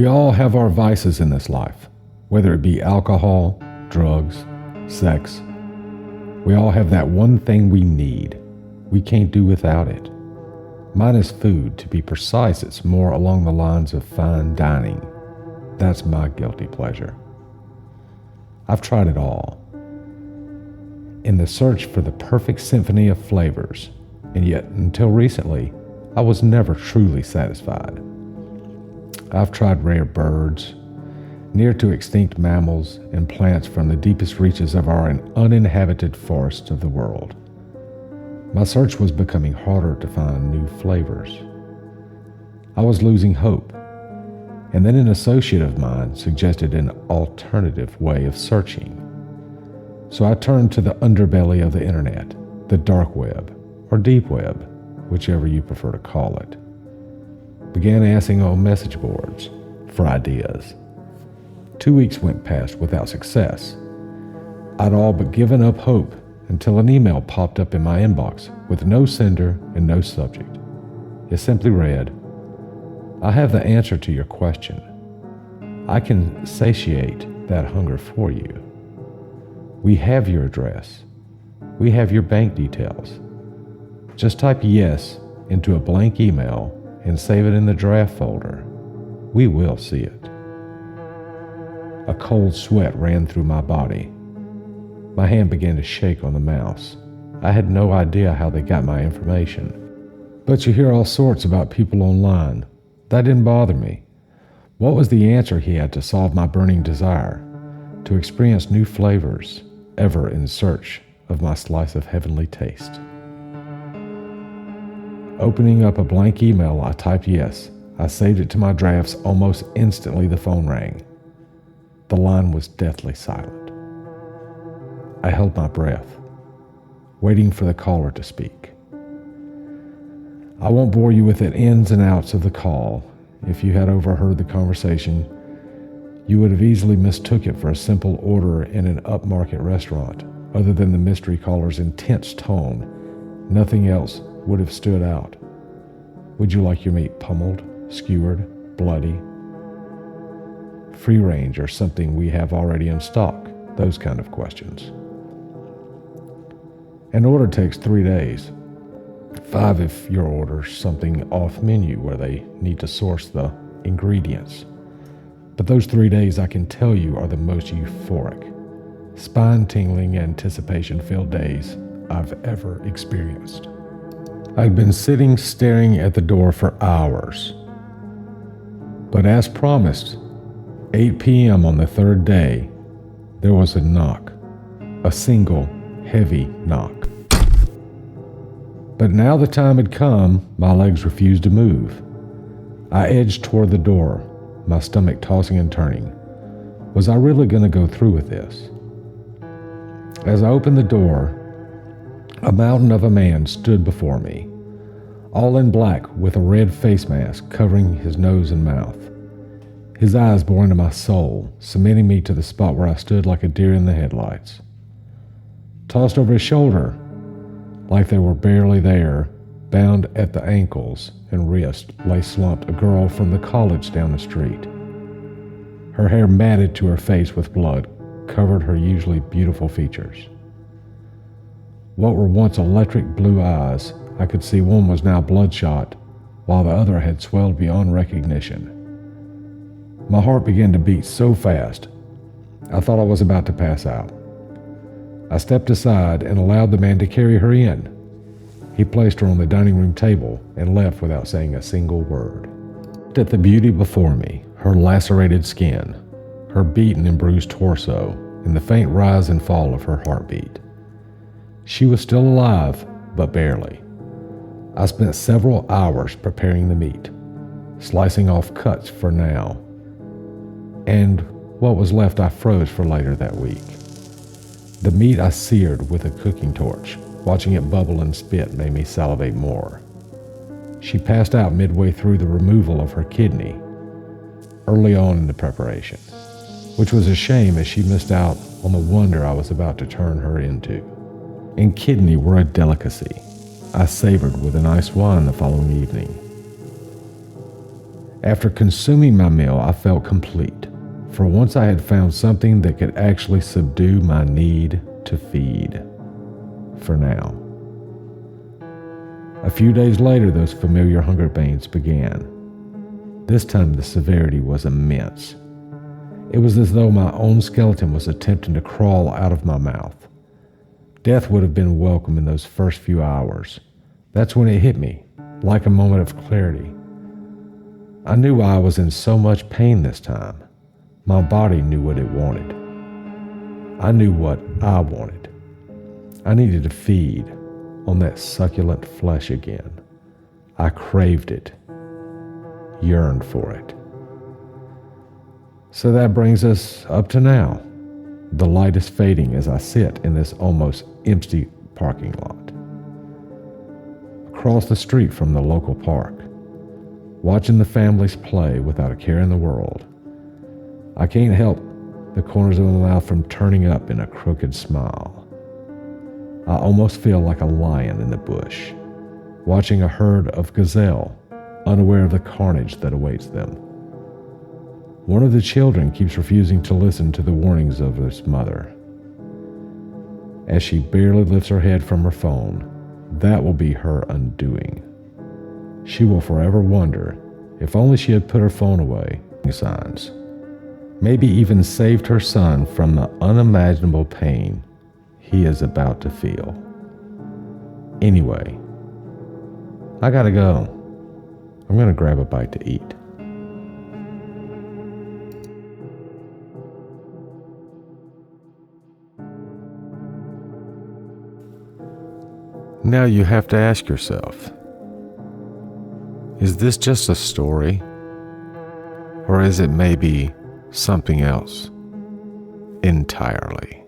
We all have our vices in this life, whether it be alcohol, drugs, sex. We all have that one thing we need. We can't do without it. Mine is food. To be precise, it's more along the lines of fine dining. That's my guilty pleasure. I've tried it all. In the search for the perfect symphony of flavors, and yet until recently, I was never truly satisfied. I've tried rare birds, near to extinct mammals, and plants from the deepest reaches of our uninhabited forests of the world. My search was becoming harder to find new flavors. I was losing hope, and then an associate of mine suggested an alternative way of searching. So I turned to the underbelly of the internet, the dark web, or deep web, whichever you prefer to call it. Began asking on message boards for ideas. 2 weeks went past without success. I'd all but given up hope until an email popped up in my inbox with no sender and no subject. It simply read, "I have the answer to your question. I can satiate that hunger for you. We have your address. We have your bank details. Just type yes into a blank email and save it in the draft folder. We will see it." A cold sweat ran through my body. My hand began to shake on the mouse. I had no idea how they got my information. But you hear all sorts about people online. That didn't bother me. What was the answer he had to solve my burning desire? To experience new flavors, ever in search of my slice of heavenly taste. Opening up a blank email, I typed yes. I saved it to my drafts. Almost instantly the phone rang. The line was deathly silent. I held my breath, waiting for the caller to speak. I won't bore you with the ins and outs of the call. If you had overheard the conversation, you would have easily mistook it for a simple order in an upmarket restaurant. Other than the mystery caller's intense tone, nothing else would have stood out. Would you like your meat pummeled, skewered, bloody, free range, or something we have already in stock? Those kind of questions. An order takes 3 days. 5 if your order's something off menu where they need to source the ingredients. But those 3 days, I can tell you, are the most euphoric, spine-tingling, anticipation-filled days I've ever experienced. I'd been sitting staring at the door for hours. But as promised, 8 p.m. on the 3rd day, there was a knock, a single, heavy knock. But now the time had come, my legs refused to move. I edged toward the door, my stomach tossing and turning. Was I really going to go through with this? As I opened the door, a mountain of a man stood before me, all in black with a red face mask covering his nose and mouth. His eyes bore into my soul, cementing me to the spot where I stood like a deer in the headlights. Tossed over his shoulder, like they were barely there, bound at the ankles and wrist, lay slumped a girl from the college down the street. Her hair matted to her face with blood covered her usually beautiful features. What were once electric blue eyes, I could see one was now bloodshot, while the other had swelled beyond recognition. My heart began to beat so fast, I thought I was about to pass out. I stepped aside and allowed the man to carry her in. He placed her on the dining room table and left without saying a single word. I looked at the beauty before me, her lacerated skin, her beaten and bruised torso, and the faint rise and fall of her heartbeat. She was still alive, but barely. I spent several hours preparing the meat, slicing off cuts for now, and what was left I froze for later that week. The meat I seared with a cooking torch. Watching it bubble and spit made me salivate more. She passed out midway through the removal of her kidney, early on in the preparation, which was a shame as she missed out on the wonder I was about to turn her into. And kidney were a delicacy I savored with an iced wine the following evening. After consuming my meal, I felt complete. For once I had found something that could actually subdue my need to feed. For now. A few days later, those familiar hunger pains began. This time the severity was immense. It was as though my own skeleton was attempting to crawl out of my mouth. Death would have been welcome in those first few hours. That's when it hit me, like a moment of clarity. I knew why I was in so much pain this time. My body knew what it wanted. I knew what I wanted. I needed to feed on that succulent flesh again. I craved it, yearned for it. So that brings us up to now. The light is fading as I sit in this almost empty parking lot. Across the street from the local park, watching the families play without a care in the world. I can't help the corners of my mouth from turning up in a crooked smile. I almost feel like a lion in the bush, watching a herd of gazelle, unaware of the carnage that awaits them. One of the children keeps refusing to listen to the warnings of its mother. As she barely lifts her head from her phone, that will be her undoing. She will forever wonder if only she had put her phone away. Signs. Maybe even saved her son from the unimaginable pain he is about to feel. Anyway, I gotta go. I'm gonna grab a bite to eat. Now you have to ask yourself, is this just a story? Or is it maybe something else entirely?